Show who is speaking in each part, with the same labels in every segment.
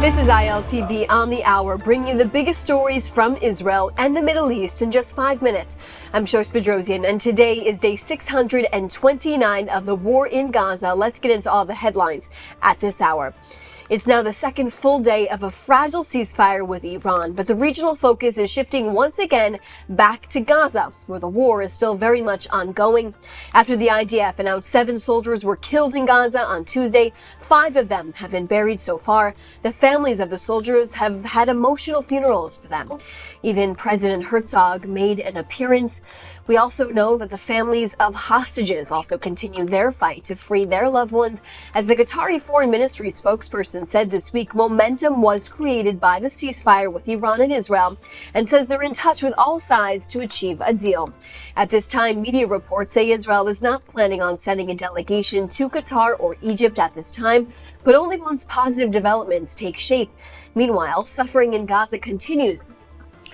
Speaker 1: This is ILTV on the hour, bringing you the biggest stories from Israel and the Middle East in just 5 minutes. I'm Shos Bedrosian, and today is day 629 of the war in Gaza. Let's get into all the headlines at this hour. It's now the second full day of a fragile ceasefire with Iran, but the regional focus is shifting once again back to Gaza, where the war is still very much ongoing. After the IDF announced 7 soldiers were killed in Gaza on Tuesday, 5 of them have been buried so far. The families of the soldiers have had emotional funerals for them. Even President Herzog made an appearance. We also know that the families of hostages also continue their fight to free their loved ones. As the Qatari Foreign Ministry spokesperson said this week, momentum was created by the ceasefire with Iran and Israel, and says they're in touch with all sides to achieve a deal. At this time, media reports say Israel is not planning on sending a delegation to Qatar or Egypt at this time, but only once positive developments take shape. Meanwhile, suffering in Gaza continues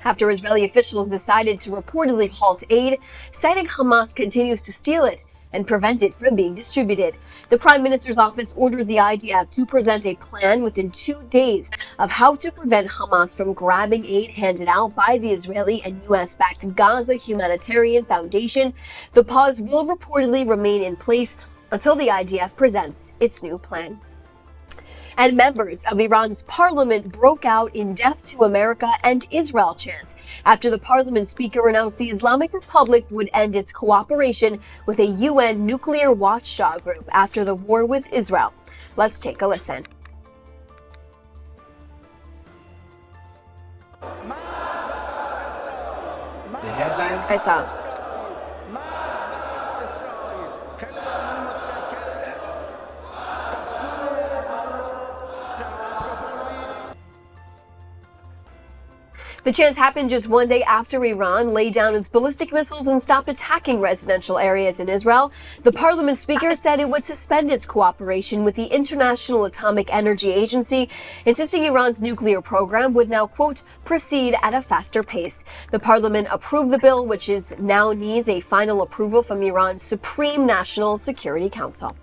Speaker 1: after Israeli officials decided to reportedly halt aid, citing Hamas continues to steal it and prevent it from being distributed. The Prime Minister's office ordered the IDF to present a plan within 2 days of how to prevent Hamas from grabbing aid handed out by the Israeli and U.S.-backed Gaza Humanitarian Foundation. The pause will reportedly remain in place until the IDF presents its new plan. And members of Iran's parliament broke out in Death to America and Israel chants after the parliament speaker announced the Islamic Republic would end its cooperation with a UN nuclear watchdog group after the war with Israel. Let's take a listen.
Speaker 2: The headline?
Speaker 1: I saw. The chants happened just 1 day after Iran laid down its ballistic missiles and stopped attacking residential areas in Israel. The parliament speaker said it would suspend its cooperation with the International Atomic Energy Agency, insisting Iran's nuclear program would now, quote, proceed at a faster pace. The parliament approved the bill, which now needs a final approval from Iran's Supreme National Security Council.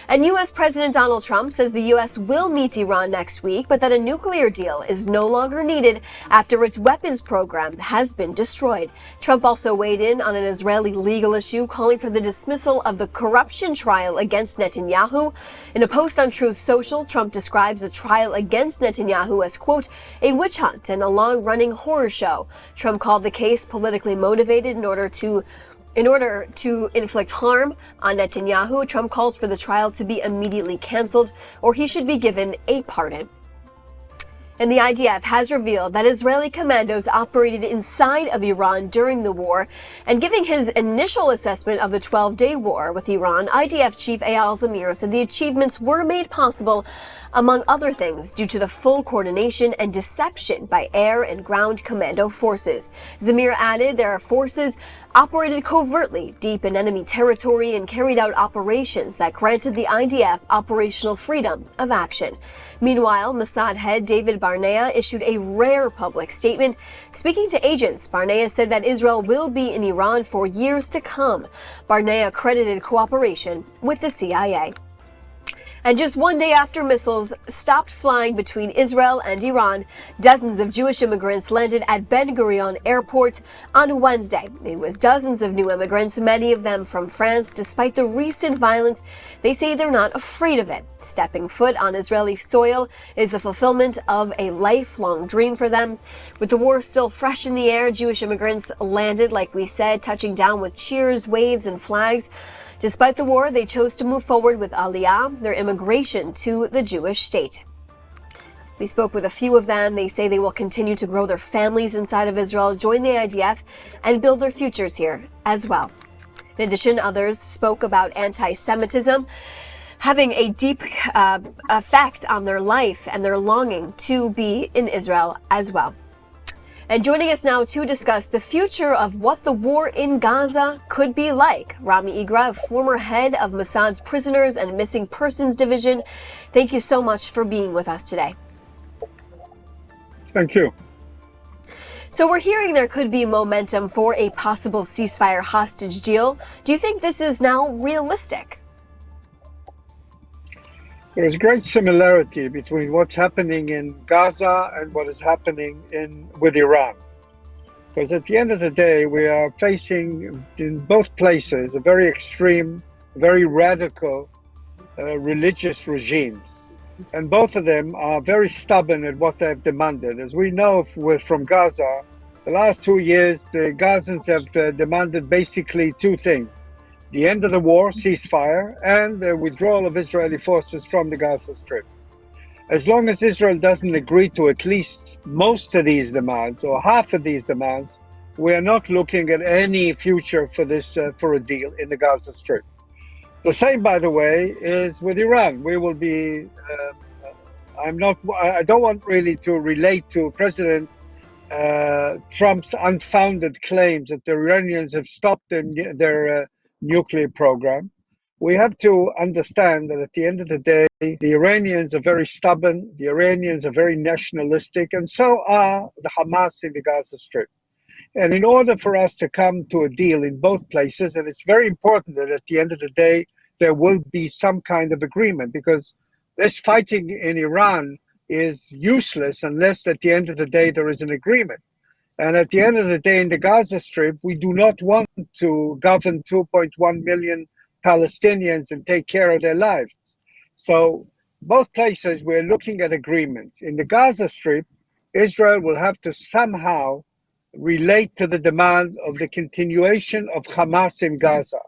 Speaker 1: And U.S. President Donald Trump says the U.S. will meet Iran next week, but that a nuclear deal is no longer needed after its weapons program has been destroyed. Trump also weighed in on an Israeli legal issue, calling for the dismissal of the corruption trial against Netanyahu. In a post on Truth Social, Trump describes the trial against Netanyahu as, quote, a witch hunt and a long-running horror show. Trump called the case politically motivated in order to inflict harm on Netanyahu. Trump calls for the trial to be immediately canceled, or he should be given a pardon. And the IDF has revealed that Israeli commandos operated inside of Iran during the war. And giving his initial assessment of the 12-day war with Iran, IDF Chief Eyal Zamir said the achievements were made possible, among other things, due to the full coordination and deception by air and ground commando forces. Zamir added their forces operated covertly deep in enemy territory and carried out operations that granted the IDF operational freedom of action. Meanwhile, Mossad head David Barnea issued a rare public statement. Speaking to agents, Barnea said that Israel will be in Iran for years to come. Barnea credited cooperation with the CIA. And just 1 day after missiles stopped flying between Israel and Iran, dozens of Jewish immigrants landed at Ben Gurion Airport on Wednesday. It was dozens of new immigrants, many of them from France. Despite the recent violence, they say they're not afraid of it. Stepping foot on Israeli soil is the fulfillment of a lifelong dream for them. With the war still fresh in the air, Jewish immigrants landed, like we said, touching down with cheers, waves, and flags. Despite the war, they chose to move forward with Aliyah, their immigration to the Jewish state. We spoke with a few of them. They say they will continue to grow their families inside of Israel, join the IDF, and build their futures here as well. In addition, others spoke about anti-Semitism having a deep effect on their life and their longing to be in Israel as well. And joining us now to discuss the future of what the war in Gaza could be like, Rami Igra, former head of Mossad's Prisoners and Missing Persons Division. Thank you so much for being with us today.
Speaker 3: Thank you.
Speaker 1: So we're hearing there could be momentum for a possible ceasefire hostage deal. Do you think this is now realistic?
Speaker 2: There is great similarity between what's happening in Gaza and what is happening with Iran. Because at the end of the day, we are facing in both places a very extreme, very radical religious regimes. And both of them are very stubborn at what they've demanded. As we know from Gaza, the last 2 years, the Gazans have demanded basically two things: the end of the war, ceasefire, and the withdrawal of Israeli forces from the Gaza Strip. As long as Israel doesn't agree to at least most of these demands or half of these demands, we are not looking at any future for this for a deal in the Gaza Strip. The same, by the way, is with Iran. We will be. I'm not. I don't want really to relate to President Trump's unfounded claims that the Iranians have stopped their nuclear program. We have to understand that at the end of the day, the Iranians are very stubborn. The Iranians are very nationalistic, and so are the Hamas in the Gaza Strip. And in order for us to come to a deal in both places, and it's very important that at the end of the day, there will be some kind of agreement, because this fighting in Iran is useless unless at the end of the day there is an agreement. And at the end of the day, in the Gaza Strip, we do not want to govern 2.1 million Palestinians and take care of their lives. So both places, we're looking at agreements. In the Gaza Strip, Israel will have to somehow relate to the demand of the continuation of Hamas in Gaza.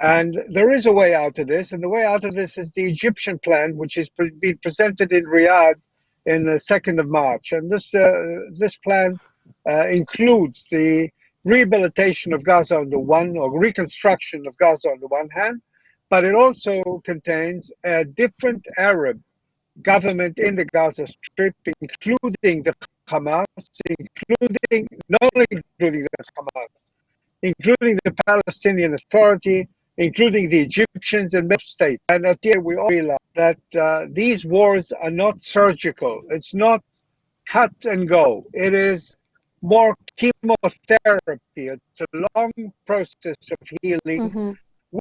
Speaker 2: And there is a way out of this, and the way out of this is the Egyptian plan, which is being presented in Riyadh in the 2nd of March. And this plan includes the rehabilitation of Gaza on the one, or reconstruction of Gaza on the one hand, but it also contains a different Arab government in the Gaza Strip, including the Hamas, including not only including the Hamas, including the Palestinian Authority, including the Egyptians and most states. And at the end, we all realize that these wars are not surgical. It's not cut and go. It is more chemotherapy. It's a long process of healing,
Speaker 1: Hmm.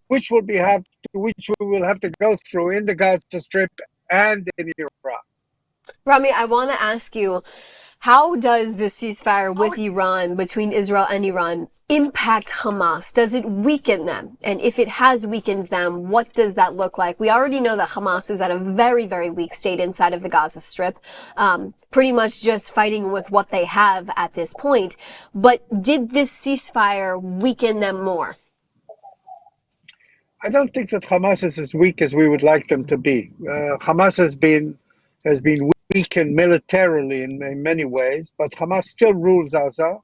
Speaker 2: which we will have to go through in the Gaza Strip and in Iraq.
Speaker 1: Rami, I want to ask you, how does the ceasefire with Iran, between Israel and Iran, impact Hamas? Does it weaken them? And if it has weakened them, what does that look like? We already know that Hamas is at a very, very weak state inside of the Gaza Strip, pretty much just fighting with what they have at this point. But did this ceasefire weaken them more?
Speaker 2: I don't think that Hamas is as weak as we would like them to be. Hamas has been weakened militarily in many ways, but Hamas still rules Gaza,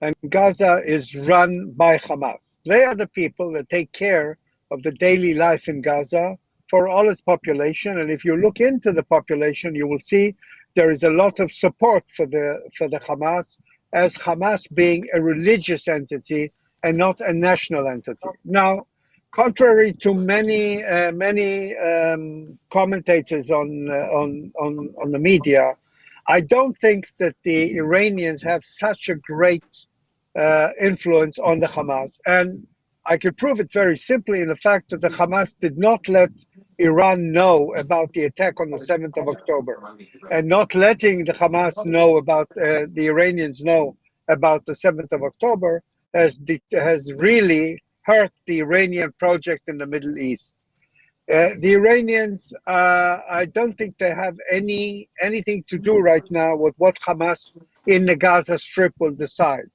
Speaker 2: and Gaza is run by Hamas. They are the people that take care of the daily life in Gaza for all its population. And if you look into the population, you will see there is a lot of support for the Hamas, as Hamas being a religious entity and not a national entity. Now, contrary to many commentators on the media, I don't think that the Iranians have such a great influence on the Hamas. And I could prove it very simply in the fact that the Hamas did not let Iran know about the attack on the 7th of October. And not letting the Hamas know about, the Iranians know about the 7th of October has really hurt the Iranian project in the Middle East. The Iranians, I don't think they have anything to do right now with what Hamas in the Gaza Strip will decide.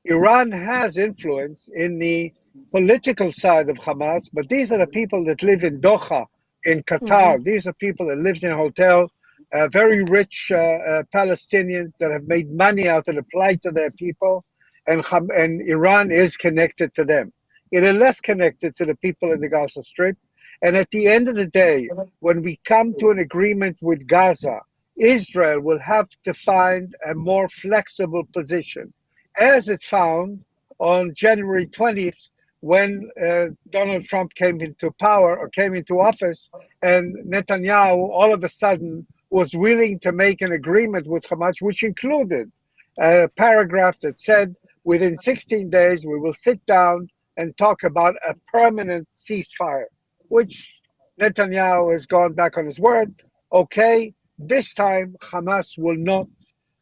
Speaker 2: Iran has influence in the political side of Hamas, but these are the people that live in Doha, in
Speaker 1: Hmm.
Speaker 2: Qatar. These are people that live in a hotel, very rich Palestinians that have made money out of the plight of their people, and Iran is connected to them. It is less connected to the people in the Gaza Strip. And at the end of the day, when we come to an agreement with Gaza, Israel will have to find a more flexible position, as it found on January 20th, when Donald Trump came into power or came into office, and Netanyahu all of a sudden was willing to make an agreement with Hamas, which included a paragraph that said within 16 days we will sit down and talk about a permanent ceasefire, which Netanyahu has gone back on his word. Okay, this time Hamas will not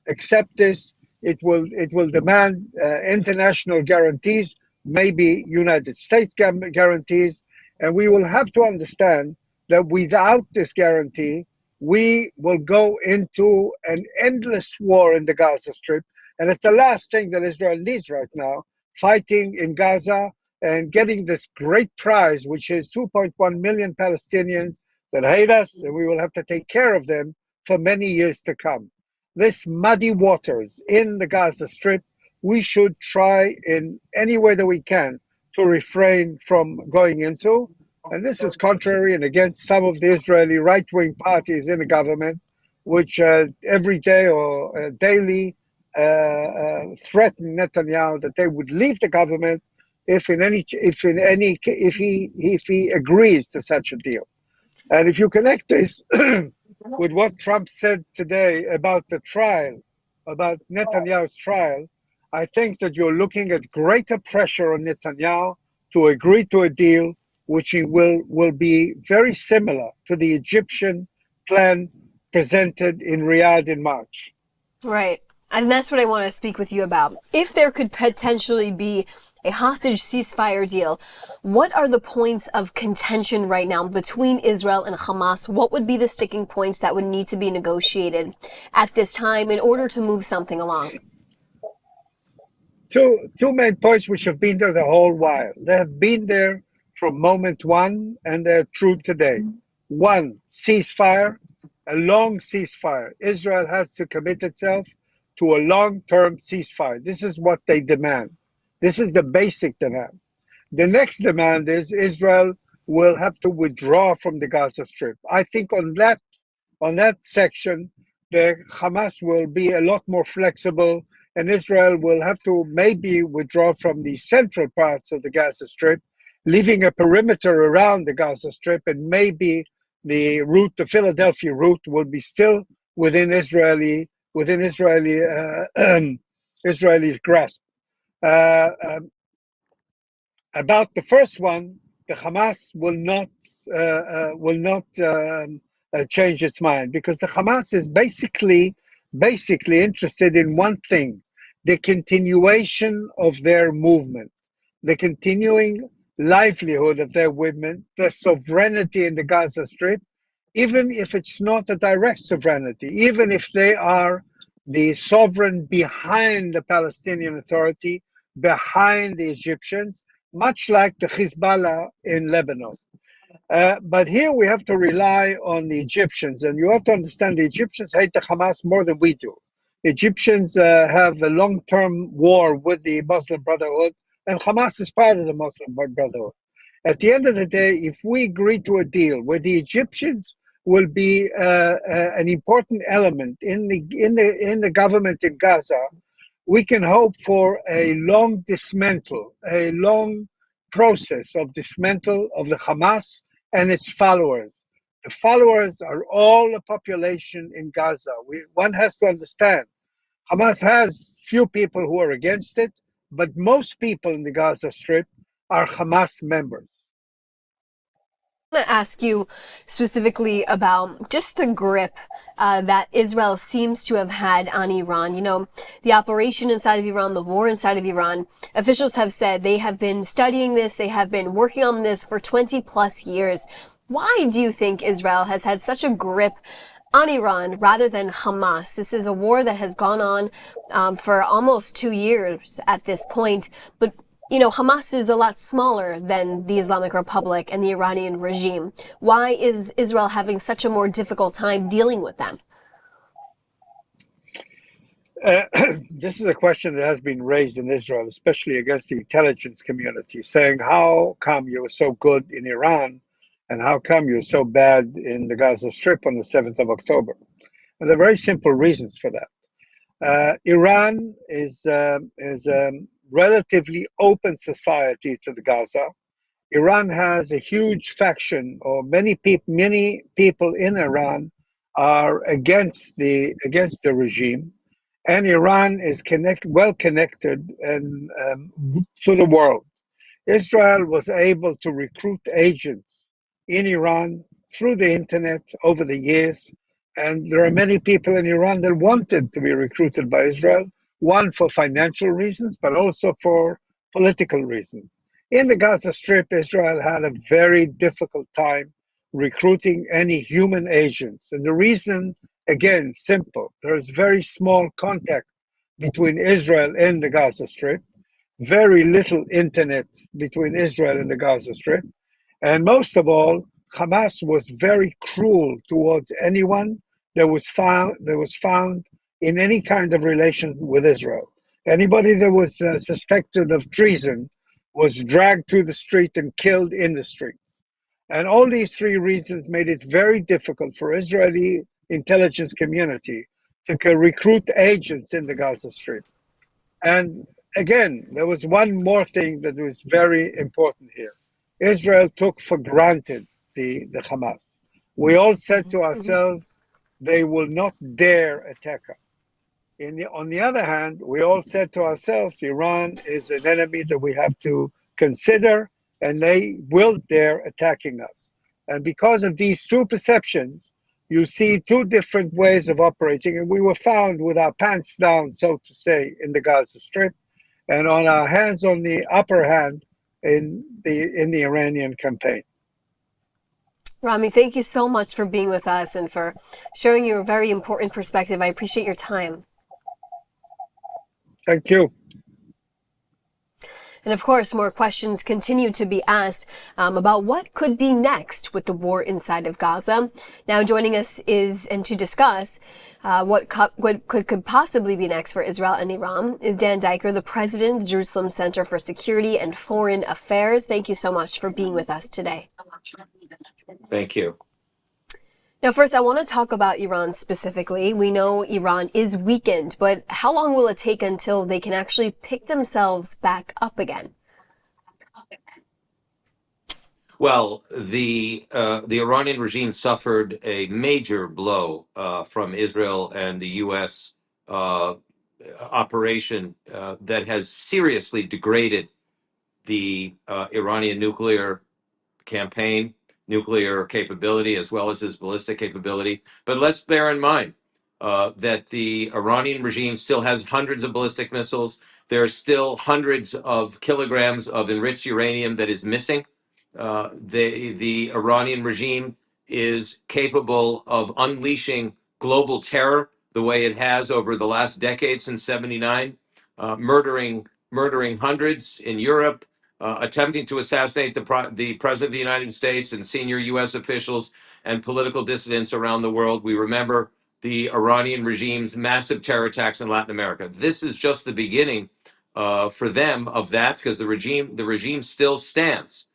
Speaker 2: accept this. It will demand international guarantees, maybe United States guarantees, and we will have to understand that without this guarantee, we will go into an endless war in the Gaza Strip, and it's the last thing that Israel needs right now, fighting in Gaza and getting this great prize, which is 2.1 million Palestinians that hate us, and we will have to take care of them for many years to come. This muddy waters in the Gaza Strip, we should try in any way that we can to refrain from going into. And this is contrary and against some of the Israeli right wing parties in the government, which every day or daily threaten Netanyahu that they would leave the government if he agrees to such a deal. And if you connect this with what Trump said today about the trial, about Netanyahu's trial, I think that you're looking at greater pressure on Netanyahu to agree to a deal which he will be very similar to the Egyptian plan presented in Riyadh in March.
Speaker 1: Right. And that's what I want to speak with you about. If there could potentially be a hostage ceasefire deal, what are the points of contention right now between Israel and Hamas? What would be the sticking points that would need to be negotiated at this time in order to move something along?
Speaker 2: Two main points which have been there the whole while. They have been there from moment one, and they're true today. One, ceasefire, a long ceasefire. Israel has to commit itself to a long-term ceasefire. This is what they demand. This is the basic demand. The next demand is Israel will have to withdraw from the Gaza Strip. I think on that section, the Hamas will be a lot more flexible, and Israel will have to maybe withdraw from the central parts of the Gaza Strip, leaving a perimeter around the Gaza Strip, and maybe the Philadelphia route, will be still within Israeli's grasp. Uh, um, about the first one, the Hamas will not change its mind, because the Hamas is basically interested in one thing: the continuation of their movement, the continuing livelihood of their women, the sovereignty in the Gaza Strip, even if it's not a direct sovereignty, even if they are the sovereign behind the Palestinian Authority, behind the Egyptians, much like the Hezbollah in Lebanon. But here we have to rely on the Egyptians, and you have to understand the Egyptians hate the Hamas more than we do. Egyptians have a long-term war with the Muslim Brotherhood, and Hamas is part of the Muslim Brotherhood. At the end of the day, if we agree to a deal where the Egyptians will be an important element in the government in Gaza, we can hope for a long process of dismantle of the Hamas and its followers. The followers are all the population in Gaza. One has to understand, Hamas has few people who are against it, but most people in the Gaza Strip are Hamas members.
Speaker 1: I want to ask you specifically about just the grip that Israel seems to have had on Iran. You know, the operation inside of Iran, the war inside of Iran. Officials have said they have been studying this, they have been working on this for 20 plus years. Why do you think Israel has had such a grip on Iran rather than Hamas? This is a war that has gone on for almost 2 years at this point, but you know, Hamas is a lot smaller than the Islamic Republic and the Iranian regime. Why is Israel having such a more difficult time dealing with them?
Speaker 2: Uh, this is a question that has been raised in Israel, especially against the intelligence community, saying, how come you were so good in Iran, and how come you're so bad in the Gaza Strip on the 7th of October? And there are very simple reasons for that. Iran is a relatively open society to the Gaza. Iran has a huge faction, or many people in Iran are against the regime, and Iran is well connected and to the world. Israel was able to recruit agents in Iran through the internet over the years. And there are many people in Iran that wanted to be recruited by Israel, one for financial reasons, but also for political reasons. In the Gaza Strip, Israel had a very difficult time recruiting any human agents. And the reason, again, simple. There is very small contact between Israel and the Gaza Strip, very little internet between Israel and the Gaza Strip. And most of all, Hamas was very cruel towards anyone that was found in any kind of relation with Israel. Anybody that was suspected of treason was dragged to the street and killed in the street. And all these three reasons made it very difficult for Israeli intelligence community to recruit agents in the Gaza Strip. And again, there was one more thing that was very important here. Israel took for granted the Hamas. We all said to ourselves, they will not dare attack us. On the other hand, we all said to ourselves, Iran is an enemy that we have to consider, and they will dare attacking us. And because of these two perceptions, you see two different ways of operating, and we were found with our pants down, so to say, in the Gaza Strip, and on our hands on the upper hand in the Iranian campaign.
Speaker 1: Rami, thank you so much for being with us and for sharing your very important perspective. I appreciate your time.
Speaker 2: Thank you.
Speaker 1: And of course, more questions continue to be asked about what could be next with the war inside of Gaza. Now joining us and to discuss what could possibly be next for Israel and Iran is Dan Diker, the president of the Jerusalem Center for Security and Foreign Affairs. Thank you so much for being with us today.
Speaker 3: Thank you.
Speaker 1: Now, first, I want to talk about Iran specifically. We know Iran is weakened, but how long will it take until they can actually pick themselves back up again?
Speaker 3: Well, the Iranian regime suffered a major blow from Israel and the U.S. Operation that has seriously degraded the Iranian nuclear campaign, nuclear capability, as well as his ballistic capability. But let's bear in mind that the Iranian regime still has hundreds of ballistic missiles. There are still hundreds of kilograms of enriched uranium that is missing. The Iranian regime is capable of unleashing global terror the way it has over the last decade since '79, murdering hundreds in Europe, attempting to assassinate the president of the United States and senior U.S. officials and political dissidents around the world. We remember the Iranian regime's massive terror attacks in Latin America. This is just the beginning for them of that, because the regime still stands,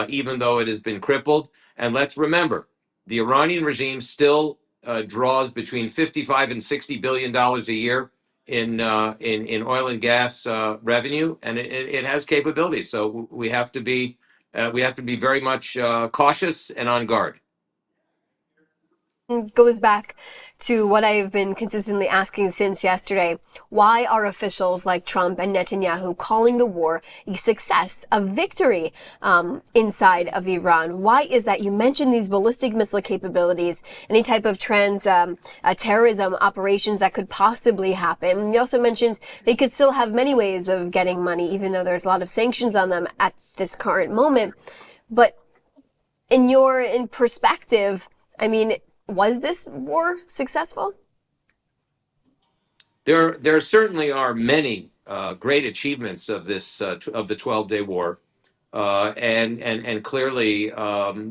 Speaker 3: even though it has been crippled. And let's remember, the Iranian regime still draws between 55 and 60 billion dollars a year in oil and gas revenue, and it has capabilities. So we have to be very much cautious and on guard.
Speaker 1: Goes back to what I've been consistently asking since yesterday. Why are officials like Trump and Netanyahu calling the war a success, a victory inside of Iran? Why is that? You mentioned these ballistic missile capabilities, any type of terrorism operations that could possibly happen. You also mentioned they could still have many ways of getting money, even though there's a lot of sanctions on them at this current moment. But in perspective, I mean, was this war successful?
Speaker 3: There certainly are many great achievements of this of the 12-day war, and clearly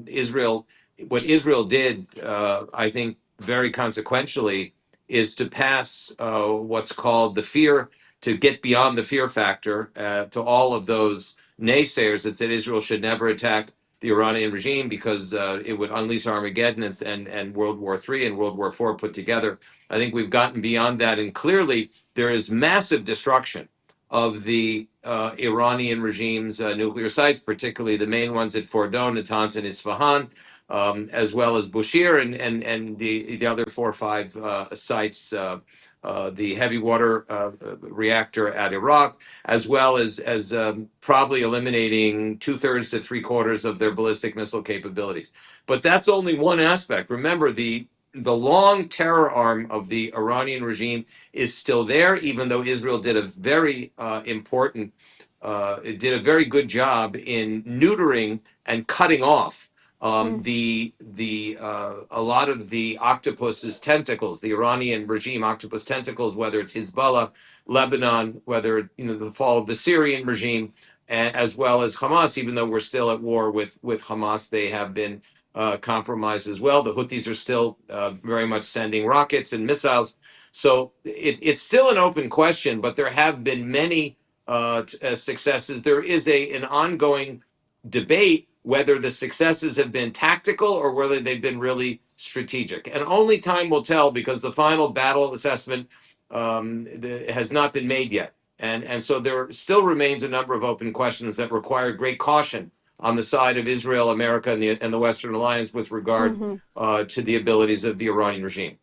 Speaker 3: Israel. What Israel did, I think, very consequentially, is to pass what's called the fear, to get beyond the fear factor to all of those naysayers that said Israel should never attack the Iranian regime because it would unleash Armageddon and World War III and World War IV put together. I think we've gotten beyond that, and clearly there is massive destruction of the Iranian regime's nuclear sites, particularly the main ones at Fordo, Natanz, and Isfahan, as well as Bushehr and the other 4 or 5 sites the heavy water reactor at Iraq, as well as probably eliminating 2/3 to 3/4 of their ballistic missile capabilities. But that's only one aspect. Remember, the long terror arm of the Iranian regime is still there, even though Israel did a very important, it did a very good job in neutering and cutting off a lot of the octopus's tentacles, the Iranian regime octopus tentacles, whether it's Hezbollah, Lebanon, whether the fall of the Syrian regime, as well as Hamas. Even though we're still at war with Hamas, they have been compromised as well. The Houthis are still very much sending rockets and missiles. So it's still an open question, but there have been many successes. There is an ongoing debate whether the successes have been tactical or whether they've been really strategic. And only time will tell, because the final battle assessment has not been made yet. And so there still remains a number of open questions that require great caution on the side of Israel, America, and the Western Alliance with regard to the abilities of the Iranian regime.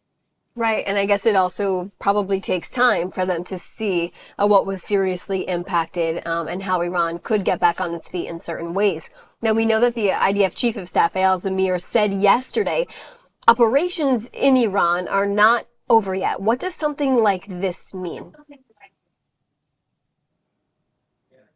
Speaker 1: Right, and I guess it also probably takes time for them to see what was seriously impacted and how Iran could get back on its feet in certain ways. Now, we know that the IDF Chief of Staff, Eyal Zamir, said yesterday operations in Iran are not over yet. What does something like this mean?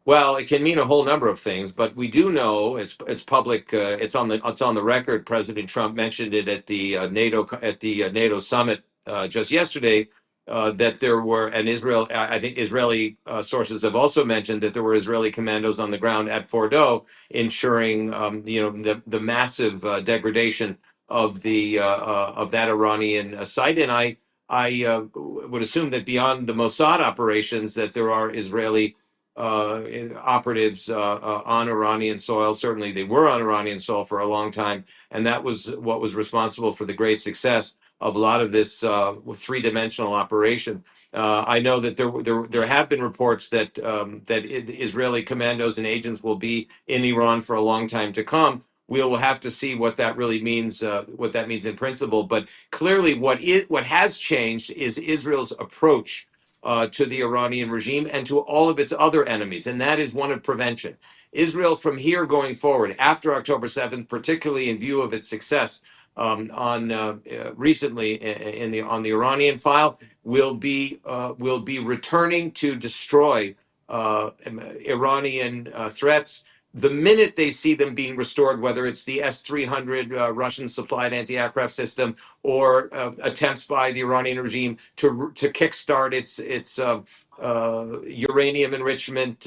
Speaker 3: Well, it can mean a whole number of things, but we do know it's public. It's on the record. President Trump mentioned it at the NATO summit just yesterday, that there were, and Israel. I think Israeli sources have also mentioned that there were Israeli commandos on the ground at Fordo, ensuring the massive degradation of that Iranian site. And I would assume that beyond the Mossad operations, that there are Israeli operatives on Iranian soil. Certainly, they were on Iranian soil for a long time, and that was what was responsible for the great success of a lot of this three-dimensional operation. I know that there have been reports that Israeli commandos and agents will be in Iran for a long time to come. We will have to see what that really means, what that means in principle. But clearly, what has changed is Israel's approach to the Iranian regime and to all of its other enemies, and that is one of prevention. Israel, from here going forward, after October 7th, particularly in view of its success on recently on the Iranian file, will be returning to destroy Iranian threats the minute they see them being restored, whether it's the S-300 Russian-supplied anti-aircraft system, or attempts by the Iranian regime to kickstart its uranium enrichment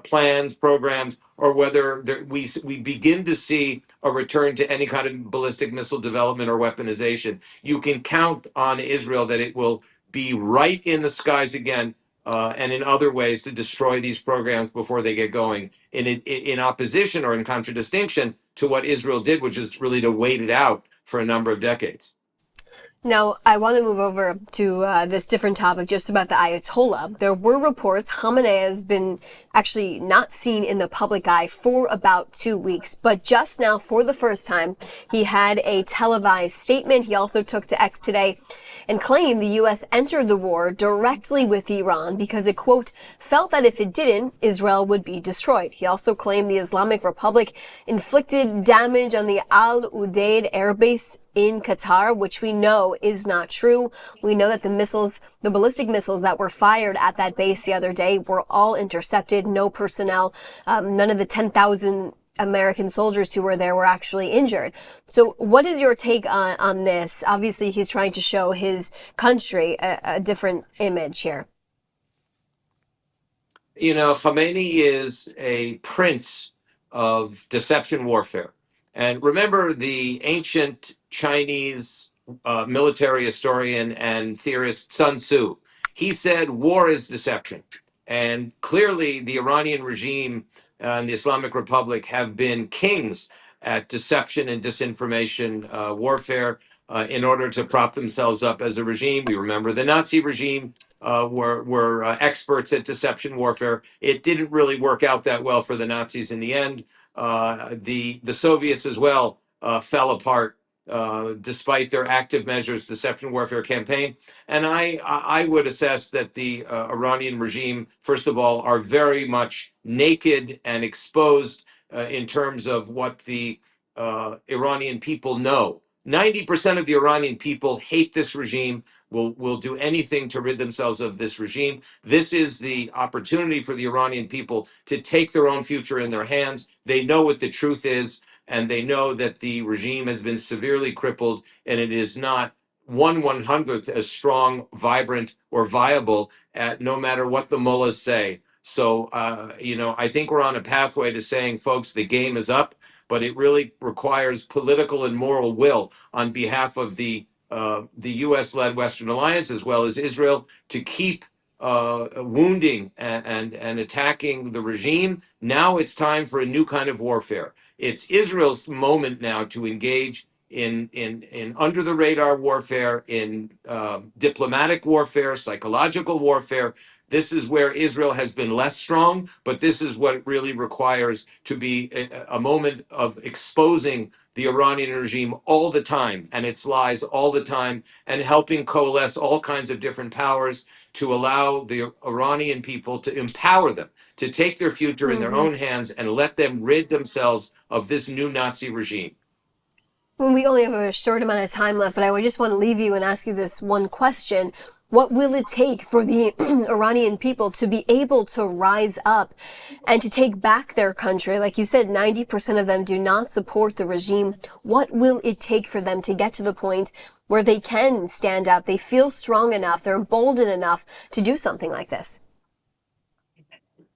Speaker 3: plans, programs, or whether we begin to see a return to any kind of ballistic missile development or weaponization. You can count on Israel that it will be right in the skies again, and in other ways, to destroy these programs before they get going, in opposition or in contradistinction to what Israel did, which is really to wait it out for a number of decades.
Speaker 1: Now, I want to move over to this different topic, just about the Ayatollah. There were reports Khamenei has been actually not seen in the public eye for about 2 weeks, but just now, for the first time, he had a televised statement. He also took to X today and claimed the U.S. entered the war directly with Iran because it, quote, felt that if it didn't, Israel would be destroyed. He also claimed the Islamic Republic inflicted damage on the Al Udeid airbase in Qatar, which we know is not true. We know that the ballistic missiles that were fired at that base the other day were all intercepted. No personnel, none of the 10,000 American soldiers who were there were actually injured. So what is your take on this? Obviously, he's trying to show his country a different image here.
Speaker 3: Khamenei is a prince of deception warfare. And remember the ancient Chinese military historian and theorist Sun Tzu. He said war is deception. And clearly the Iranian regime and the Islamic Republic have been kings at deception and disinformation warfare in order to prop themselves up as a regime. We remember the Nazi regime were experts at deception warfare. It didn't really work out that well for the Nazis in the end. The Soviets as well fell apart despite their active measures, deception warfare campaign. And I would assess that the Iranian regime, first of all, are very much naked and exposed in terms of what the Iranian people know. 90% of the Iranian people hate this regime, will do anything to rid themselves of this regime. This is the opportunity for the Iranian people to take their own future in their hands. They know what the truth is, and they know that the regime has been severely crippled, and it is not 1/100th as strong, vibrant, or viable, no matter what the mullahs say. So, I think we're on a pathway to saying, folks, the game is up, but it really requires political and moral will on behalf of the U.S.-led Western alliance, as well as Israel, to keep wounding and attacking the regime. Now it's time for a new kind of warfare. It's Israel's moment now to engage in under the radar warfare, in diplomatic warfare, psychological warfare. This is where Israel has been less strong, but this is what it really requires to be a moment of exposing the Iranian regime all the time and its lies all the time, and helping coalesce all kinds of different powers to allow the Iranian people to empower them to take their future in their own hands and let them rid themselves of this new Nazi regime.
Speaker 1: Well, we only have a short amount of time left, but I would just want to leave you and ask you this one question. What will it take for the Iranian people to be able to rise up and to take back their country? Like you said, 90% of them do not support the regime. What will it take for them to get to the point where they can stand up, they feel strong enough, they're emboldened enough to do something like this?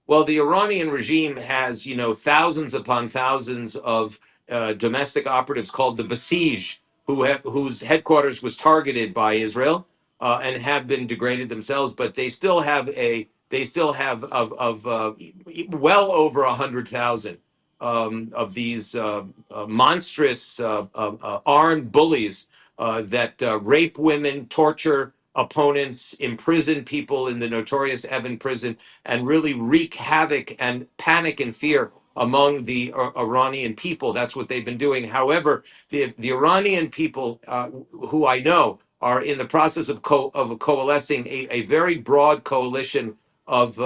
Speaker 3: Well, the Iranian regime has, thousands upon thousands of domestic operatives called the Basij, whose headquarters was targeted by Israel and have been degraded themselves, but they still have of well over 100,000 of these monstrous armed bullies that rape women, torture opponents, imprison people in the notorious Evin prison, and really wreak havoc and panic and fear among the Iranian people. That's what they've been doing. However, the Iranian people, who I know, are in the process of coalescing a very broad coalition of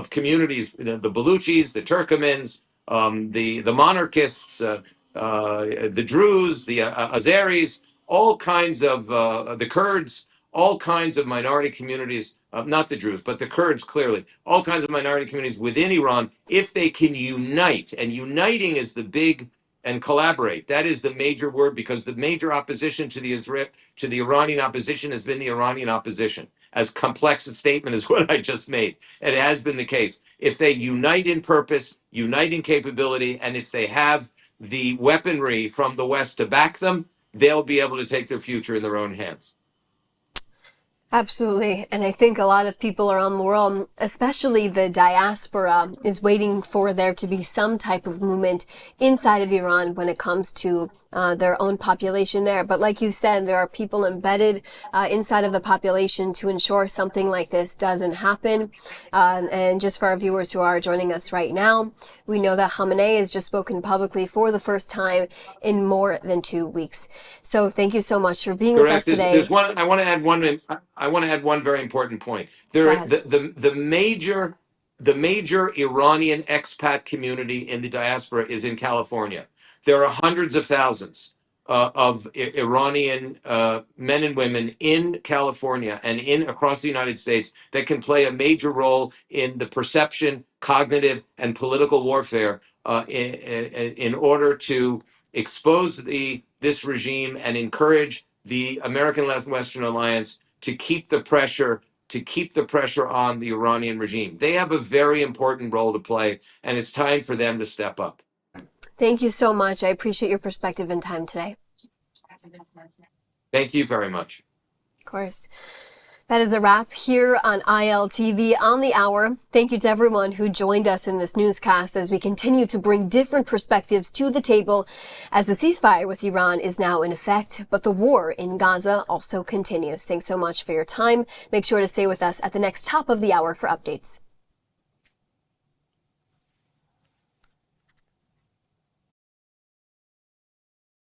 Speaker 3: communities: the Baluchis, the Turkomans, the monarchists, the Druze, the Azeris, all kinds of the Kurds, all kinds of minority communities, not the Druze, but the Kurds, clearly, all kinds of minority communities within Iran, if they can unite. And uniting is the big, and collaborate. That is the major word, because the major opposition to the Iranian opposition has been the Iranian opposition. As complex a statement as what I just made, it has been the case. If they unite in purpose, unite in capability, and if they have the weaponry from the West to back them, they'll be able to take their future in their own hands.
Speaker 1: Absolutely. And I think a lot of people around the world, especially the diaspora, is waiting for there to be some type of movement inside of Iran when it comes to their own population there. But like you said, there are people embedded inside of the population to ensure something like this doesn't happen. And just for our viewers who are joining us right now, we know that Khamenei has just spoken publicly for the first time in more than 2 weeks. So thank you so much for being with us today.
Speaker 3: There's one. I want to add one very important point. The major Iranian expat community in the diaspora is in California. There are hundreds of thousands of Iranian men and women in California and across the United States that can play a major role in the perception, cognitive, and political warfare in order to expose this regime and encourage the American-led Western alliance to keep the pressure on the Iranian regime. They have a very important role to play, and it's time for them to step up.
Speaker 1: Thank you so much. I appreciate your perspective and time today.
Speaker 3: Thank you very much.
Speaker 1: Of course. That is a wrap here on ILTV on the hour. Thank you to everyone who joined us in this newscast as we continue to bring different perspectives to the table as the ceasefire with Iran is now in effect, but the war in Gaza also continues. Thanks so much for your time. Make sure to stay with us at the next top of the hour for updates.